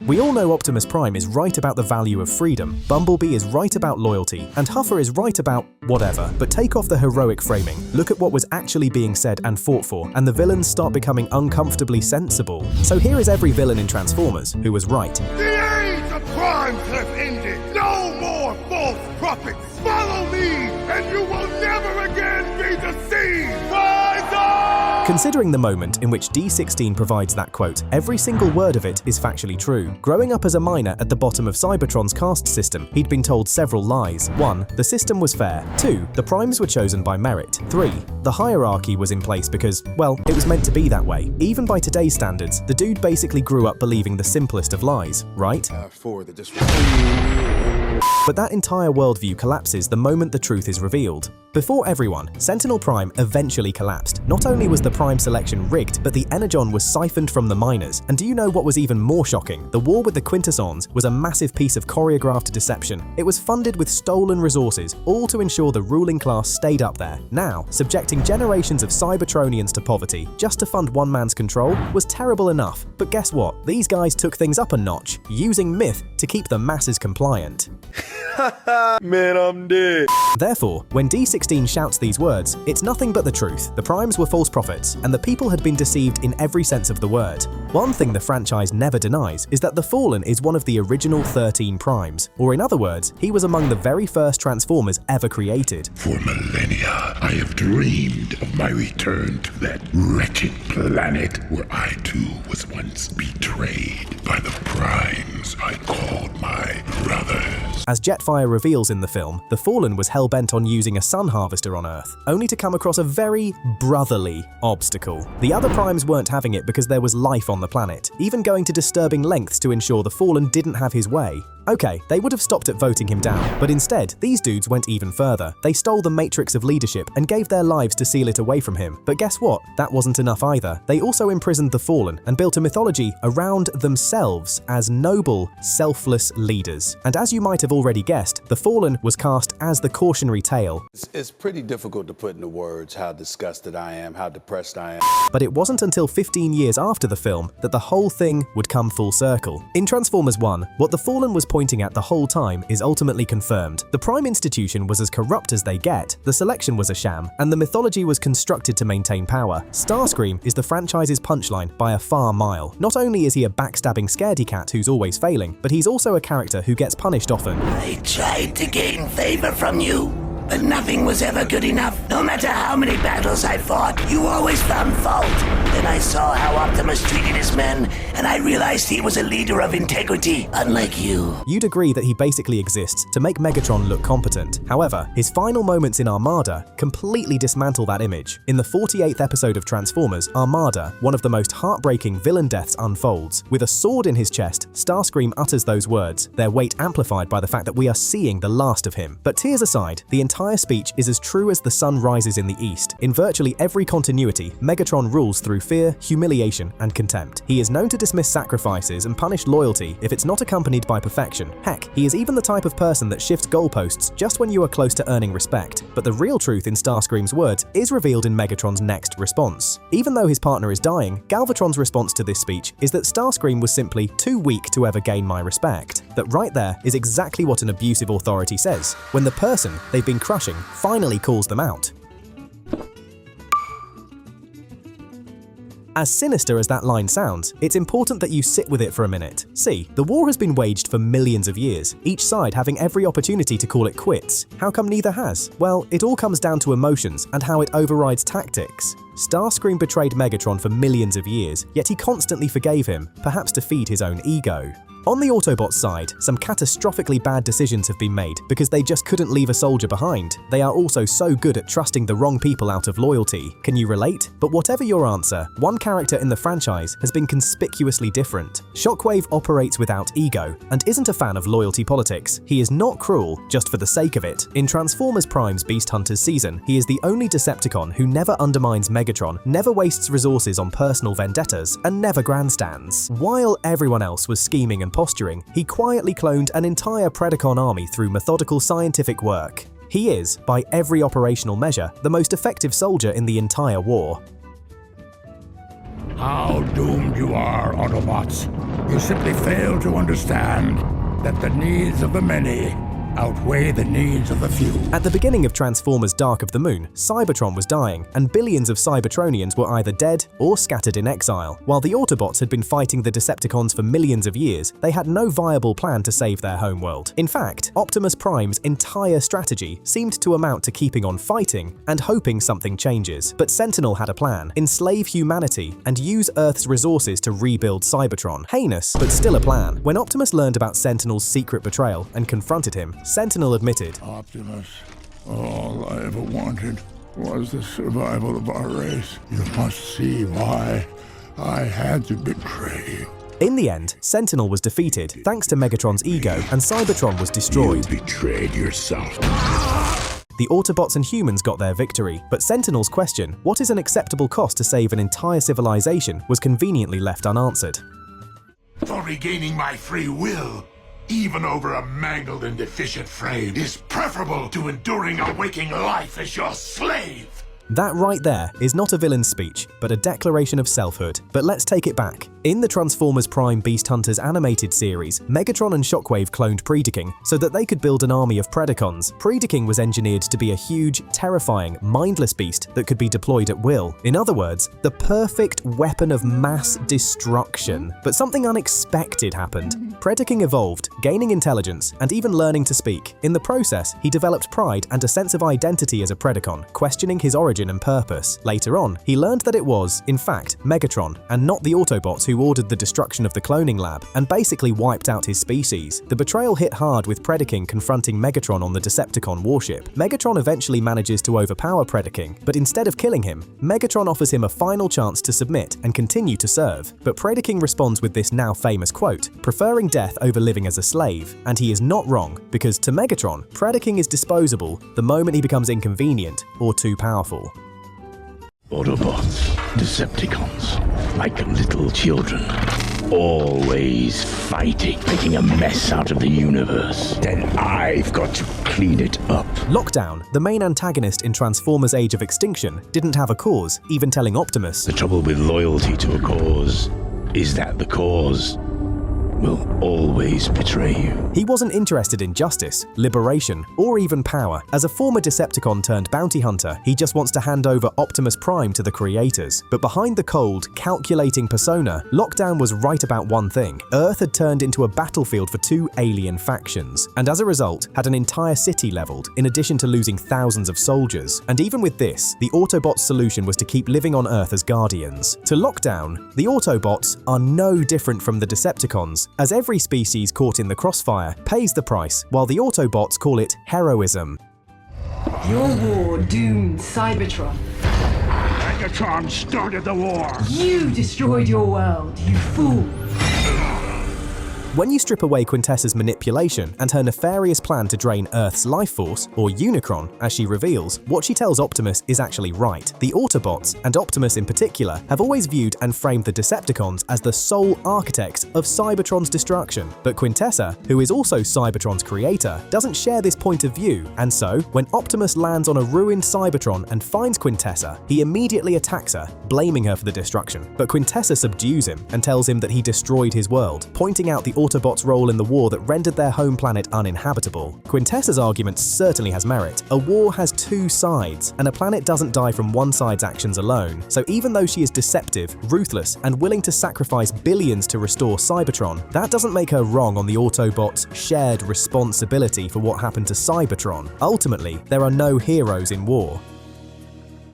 We all know Optimus Prime is right about the value of freedom, Bumblebee is right about loyalty, and Huffer is right about whatever. But take off the heroic framing, look at what was actually being said and fought for, and the villains start becoming uncomfortably sensible. So here is every villain in Transformers who was right. The age of crimes has ended! No more false prophets! Follow me, and you will never again be deceived! Rise up! Considering the moment in which D16 provides that quote, every single word of it is factually true. Growing up as a miner at the bottom of Cybertron's caste system, he'd been told several lies. 1. The system was fair. 2. The primes were chosen by merit. 3. The hierarchy was in place because, well, it was meant to be that way. Even by today's standards, the dude basically grew up believing the simplest of lies, right? But that entire worldview collapses the moment the truth is revealed. Before everyone, Sentinel Prime eventually collapsed. Not only was the Prime selection rigged, but the Energon was siphoned from the miners. And do you know what was even more shocking? The war with the Quintessons was a massive piece of choreographed deception. It was funded with stolen resources, all to ensure the ruling class stayed up there. Now, subjecting generations of Cybertronians to poverty just to fund one man's control was terrible enough. But guess what? These guys took things up a notch, using myth to keep the masses compliant. Man, I'm dead. Therefore, when D16 shouts these words, it's nothing but the truth. The Primes were false prophets, and the people had been deceived in every sense of the word. One thing the franchise never denies is that the Fallen is one of the original 13 Primes, or in other words, he was among the very first Transformers ever created. For millennia, I have dreamed of my return to that wretched planet where I too was once betrayed by the Primes I called my brothers. As Jetfire reveals in the film, the Fallen was hell-bent on using a sun harvester on Earth, only to come across a very brotherly obstacle. The other Primes weren't having it because there was life on the planet, even going to disturbing lengths to ensure the Fallen didn't have his way. Okay, they would have stopped at voting him down, but instead, these dudes went even further. They stole the matrix of leadership and gave their lives to seal it away from him. But guess what? That wasn't enough either. They also imprisoned the Fallen and built a mythology around themselves as noble, selfless leaders. And as you might have already guessed, the Fallen was cast as the cautionary tale. It's pretty difficult to put into words how disgusted I am, how depressed I am. But it wasn't until 15 years after the film that the whole thing would come full circle. In Transformers 1, what the Fallen was pointing at the whole time is ultimately confirmed. The Prime institution was as corrupt as they get, the selection was a sham, and the mythology was constructed to maintain power. Starscream is the franchise's punchline by a far mile. Not only is he a backstabbing scaredy cat who's always failing, but he's also a character who gets punished often. I tried to gain favor from you, but nothing was ever good enough. No matter how many battles I fought, you always found fault. Then I saw how Optimus treated his men, and I realized he was a leader of integrity, unlike you. You'd agree that he basically exists to make Megatron look competent. However, his final moments in Armada completely dismantle that image. In the 48th episode of Transformers, Armada, one of the most heartbreaking villain deaths unfolds. With a sword in his chest, Starscream utters those words, their weight amplified by the fact that we are seeing the last of him. But tears aside, the entire speech is as true as the sun rises in the east. In virtually every continuity, Megatron rules through fear, humiliation, and contempt. He is known to dismiss sacrifices and punish loyalty if it's not accompanied by perfection. Heck, he is even the type of person that shifts goalposts just when you are close to earning respect. But the real truth in Starscream's words is revealed in Megatron's next response. Even though his partner is dying, Galvatron's response to this speech is that Starscream was simply too weak to ever gain my respect. That right there is exactly what an abusive authority says, when the person they've been crushing finally calls them out. As sinister as that line sounds, it's important that you sit with it for a minute. See, the war has been waged for millions of years, each side having every opportunity to call it quits. How come neither has? Well, it all comes down to emotions and how it overrides tactics. Starscream betrayed Megatron for millions of years, yet he constantly forgave him, perhaps to feed his own ego. On the Autobots side, some catastrophically bad decisions have been made because they just couldn't leave a soldier behind. They are also so good at trusting the wrong people out of loyalty. Can you relate? But whatever your answer, one character in the franchise has been conspicuously different. Shockwave operates without ego and isn't a fan of loyalty politics. He is not cruel just for the sake of it. In Transformers Prime's Beast Hunters season, he is the only Decepticon who never undermines Megatron, never wastes resources on personal vendettas, and never grandstands. While everyone else was scheming and posturing, he quietly cloned an entire Predacon army through methodical scientific work. He is, by every operational measure, the most effective soldier in the entire war. how doomed you are, Autobots. You simply fail to understand that the needs of the many outweigh the needs of the few. At the beginning of Transformers Dark of the Moon, Cybertron was dying, and billions of Cybertronians were either dead or scattered in exile. While the Autobots had been fighting the Decepticons for millions of years, they had no viable plan to save their homeworld. In fact, Optimus Prime's entire strategy seemed to amount to keeping on fighting and hoping something changes. But Sentinel had a plan: enslave humanity and use Earth's resources to rebuild Cybertron. Heinous, but still a plan. When Optimus learned about Sentinel's secret betrayal and confronted him, Sentinel admitted, Optimus, all I ever wanted was the survival of our race. You must see why I had to betray you. In the end, Sentinel was defeated thanks to Megatron's ego, and Cybertron was destroyed. You betrayed yourself. The Autobots and humans got their victory, but Sentinel's question, what is an acceptable cost to save an entire civilization, was conveniently left unanswered. For regaining my free will, even over a mangled and deficient frame, is preferable to enduring a waking life as your slave. That right there is not a villain's speech, but a declaration of selfhood. But let's take it back. In the Transformers Prime Beast Hunters animated series, Megatron and Shockwave cloned Predaking so that they could build an army of Predacons. Predaking was engineered to be a huge, terrifying, mindless beast that could be deployed at will. In other words, the perfect weapon of mass destruction. But something unexpected happened. Predaking evolved, gaining intelligence, and even learning to speak. In the process, he developed pride and a sense of identity as a Predacon, questioning his origin and purpose. Later on, he learned that it was, in fact, Megatron, and not the Autobots who ordered the destruction of the cloning lab, and basically wiped out his species. The betrayal hit hard with Predaking confronting Megatron on the Decepticon warship. Megatron eventually manages to overpower Predaking, but instead of killing him, Megatron offers him a final chance to submit and continue to serve. But Predaking responds with this now famous quote, preferring death over living as a slave. And he is not wrong, because to Megatron, Predaking is disposable the moment he becomes inconvenient or too powerful. Autobots, Decepticons, like little children, always fighting, making a mess out of the universe. Then I've got to clean it up. Lockdown, the main antagonist in Transformers Age of Extinction, didn't have a cause, even telling Optimus, The trouble with loyalty to a cause is that the cause will always betray you. he wasn't interested in justice, liberation, or even power. As a former Decepticon turned bounty hunter, he just wants to hand over Optimus Prime to the creators. But behind the cold, calculating persona, Lockdown was right about one thing. Earth had turned into a battlefield for two alien factions, and as a result, had an entire city leveled, in addition to losing thousands of soldiers. And even with this, the Autobots' solution was to keep living on Earth as guardians. To Lockdown, the Autobots are no different from the Decepticons, as every species caught in the crossfire pays the price, while the Autobots call it heroism. Your war doomed Cybertron. Megatron started the war. You destroyed your world, you fool. When you strip away Quintessa's manipulation and her nefarious plan to drain Earth's life force, or Unicron, as she reveals, what she tells Optimus is actually right. The Autobots, and Optimus in particular, have always viewed and framed the Decepticons as the sole architects of Cybertron's destruction. But Quintessa, who is also Cybertron's creator, doesn't share this point of view, and so, when Optimus lands on a ruined Cybertron and finds Quintessa, he immediately attacks her, blaming her for the destruction. But Quintessa subdues him and tells him that he destroyed his world, pointing out the Autobots' role in the war that rendered their home planet uninhabitable. Quintessa's argument certainly has merit. A war has two sides, and a planet doesn't die from one side's actions alone. So even though she is deceptive, ruthless, and willing to sacrifice billions to restore Cybertron, that doesn't make her wrong on the Autobots' shared responsibility for what happened to Cybertron. Ultimately, there are no heroes in war.